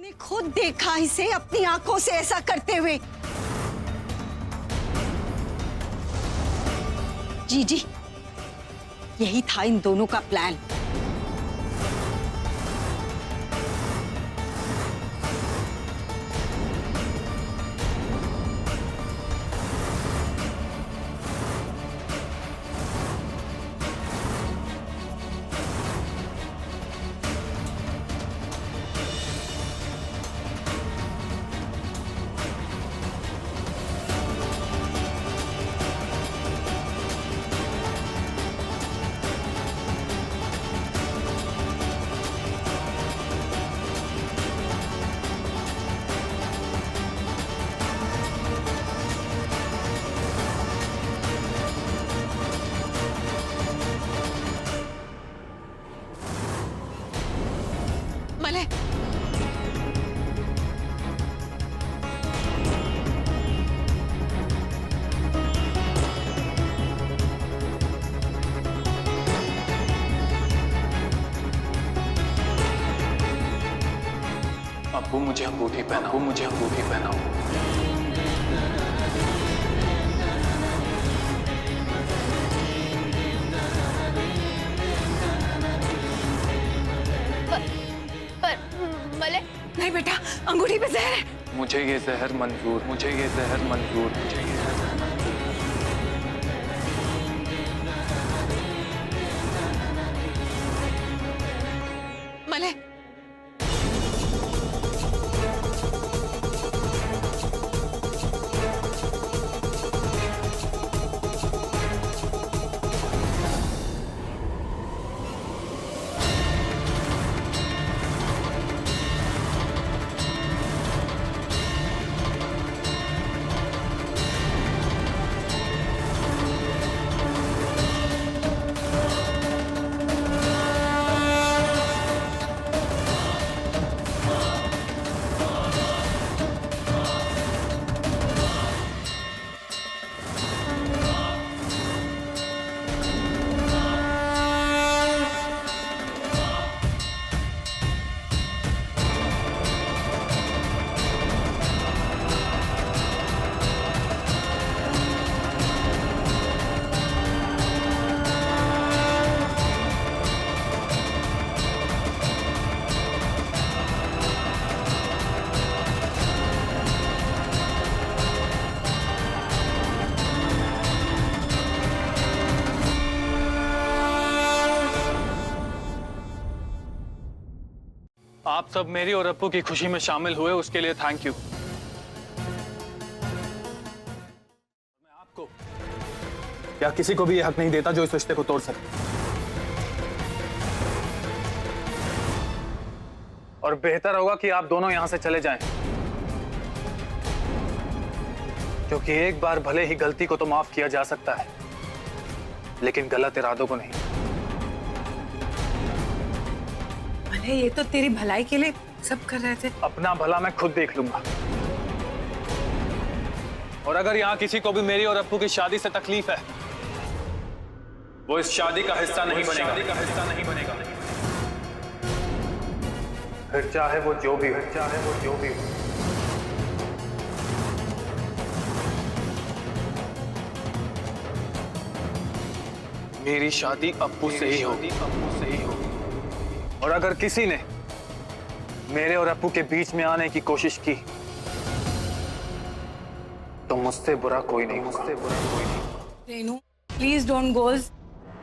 मैंने खुद देखा इसे अपनी आंखों से ऐसा करते हुए। जी, यही था इन दोनों का प्लान। मलय, अब्बू मुझे अंगूठी पहनाओ, मुझे अंगूठी पहनाओ। पर मलय, नहीं बेटा, अंगूठी पे जहर है। मुझे ये जहर मंजूर, मुझे ये जहर मंजूर, मुझे ये जहर मंजूर। मलय, आप सब मेरी और अप्पू की खुशी में शामिल हुए, उसके लिए थैंक यू। मैं आपको या किसी को भी ये हक नहीं देता जो इस रिश्ते को तोड़ सके। और बेहतर होगा कि आप दोनों यहां से चले जाएं, क्योंकि एक बार भले ही गलती को तो माफ किया जा सकता है, लेकिन गलत इरादों को नहीं। अरे ये तो तेरी भलाई के लिए सब कर रहे थे। अपना भला मैं खुद देख लूंगा। और अगर यहाँ किसी को भी मेरी और अप्पू की शादी से तकलीफ है, वो इस शादी का हिस्सा नहीं बनेगा। फिर चाहे वो जो भी हो। मेरी शादी अप्पू से ही होगी। और अगर किसी ने मेरे और अप्पू के बीच में आने की कोशिश की तो मुझसे बुरा कोई नहीं होगा। Renu please don't goes.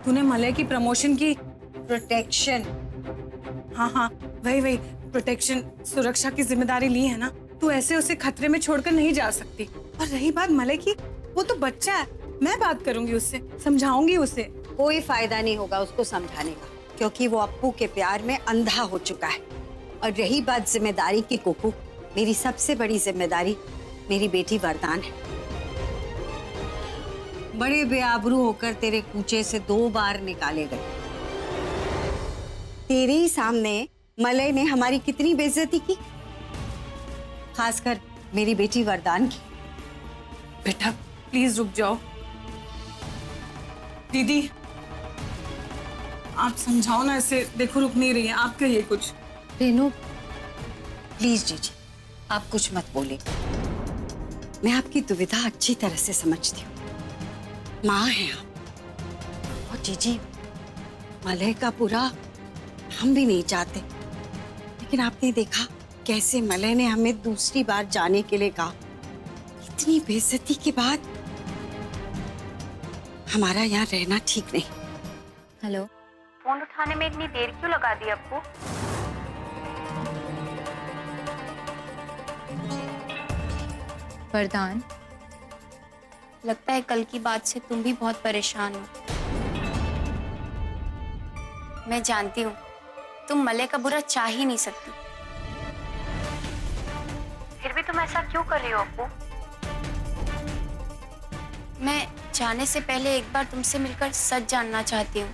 तूने मलय की प्रमोशन की। प्रोटेक्शन। हाँ वही प्रोटेक्शन, सुरक्षा की जिम्मेदारी ली है ना। तू ऐसे उसे खतरे में छोड़कर नहीं जा सकती। और रही बात मलय की, वो तो बच्चा है, मैं बात करूंगी उससे, समझाऊंगी उसे। कोई फायदा नहीं होगा उसको समझाने का, क्योंकि वो अप्पू के प्यार में अंधा हो चुका है। और रही बात जिम्मेदारी की कुकू, मेरी सबसे बड़ी जिम्मेदारी मेरी बेटी वरदान है। बड़े बेआबरू होकर तेरे कूचे से 2 बार निकाले गए। तेरे ही सामने मलय ने हमारी कितनी बेइज्जती की, खासकर मेरी बेटी वरदान की। बेटा प्लीज रुक जाओ। दीदी आप समझाओ ना इसे, देखो रुक नहीं रही है, आप कहिए कुछ। रेनू, प्लीज जीजी, आप कुछ मत बोलिए। मैं आपकी दुविधा अच्छी तरह से समझती हूँ। माँ हैं आप। और जीजी, मलय का बुरा हम भी नहीं चाहते, लेकिन आपने देखा कैसे मलय ने हमें दूसरी बार जाने के लिए कहा। इतनी बेइज्जती के बाद हमारा यहाँ रहना ठीक नहीं। हेलो, फोन उठाने में इतनी देर क्यों लगा दी आपको? वरदान, लगता है कल की बात से तुम भी बहुत परेशान हो। मैं जानती हूँ तुम मलय का बुरा चाह ही नहीं सकती, फिर भी तुम ऐसा क्यों कर रही हो अप्पू? मैं जाने से पहले एक बार तुमसे मिलकर सच जानना चाहती हूँ।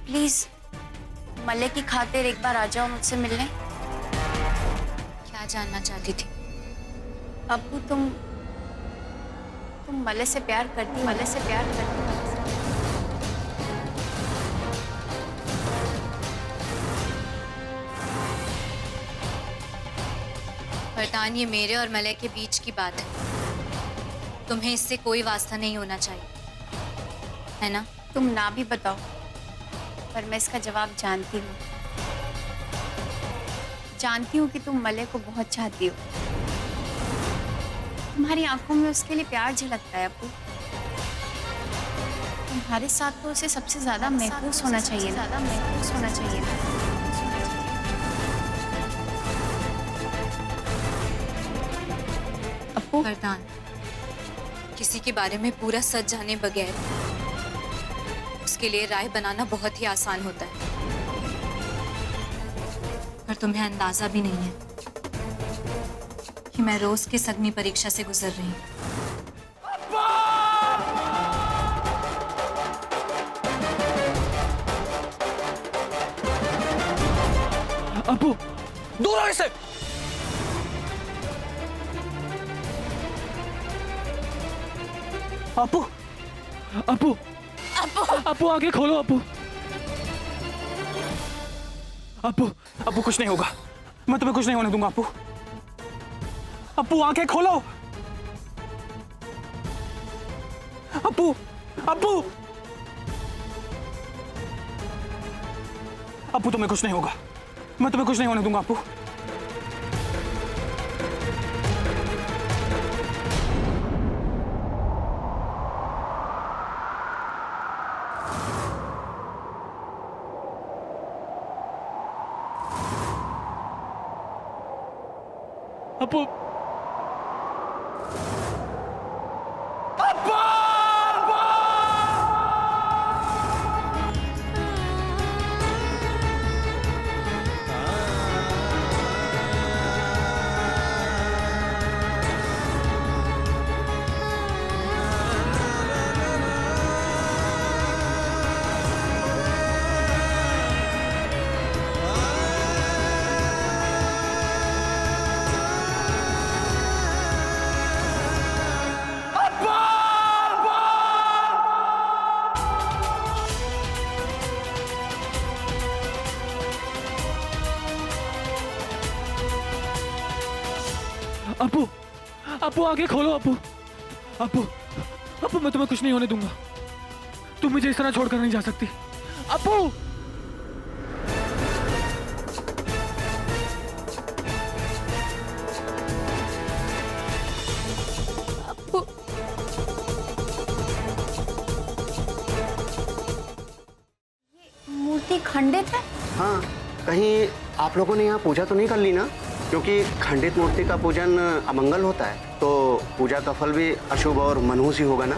प्लीज मलय की खातिर एक बार आ जाओ मुझसे मिलने। क्या जानना चाहती थी? अप्पू, तुम मलय से प्यार करती? मलय से प्यार करती? वरदान, ये मेरे और मलय के बीच की बात है। तुम्हें इससे कोई वास्ता नहीं होना चाहिए, है ना? तुम ना भी बताओ, पर मैं इसका जवाब जानती हूँ। जानती हूँ कि तुम मलय को बहुत चाहती हो। तुम्हारी आंखों में उसके लिए प्यार झलकता है अप्पू। तुम्हारे साथ तो उसे सबसे ज्यादा महसूस होना चाहिए, ज्यादा महसूस होना चाहिए ना। अप्पू, वरदान, किसी के बारे में पूरा सच जाने बगैर उसके लिए राय बनाना बहुत ही आसान होता है, पर तुम्हें अंदाजा भी नहीं है कि मैं रोज किस अग्नि परीक्षा से गुजर रही हूँ। अप्पू, दूर हो इससे। अप्पू, अप्पू, अप्पू, आंखें खोलो अप्पू। अप्पू, अप्पू, कुछ नहीं होगा। मैं तुम्हें कुछ नहीं होने दूंगा अप्पू। अप्पू, आंखें खोलो। अप्पू, अप्पू, अप्पू, तुम्हें कुछ नहीं होगा। मैं तुम्हें कुछ नहीं होने दूंगा अप्पू। अप्पू, अप्पू, अप्पू, अप्पू, आंखें खोलो अप्पू। अप्पू, अप्पू, मैं तुम्हें कुछ नहीं होने दूंगा। तुम मुझे इस तरह छोड़कर नहीं जा सकती। अप्पू, अप्पू, ये मूर्ति खंडित है? हाँ, कहीं आप लोगों ने यहाँ पूजा तो नहीं कर ली ना? क्योंकि खंडित मूर्ति का पूजन अमंगल होता है, तो पूजा का फल भी अशुभ और मनहूस ही होगा ना।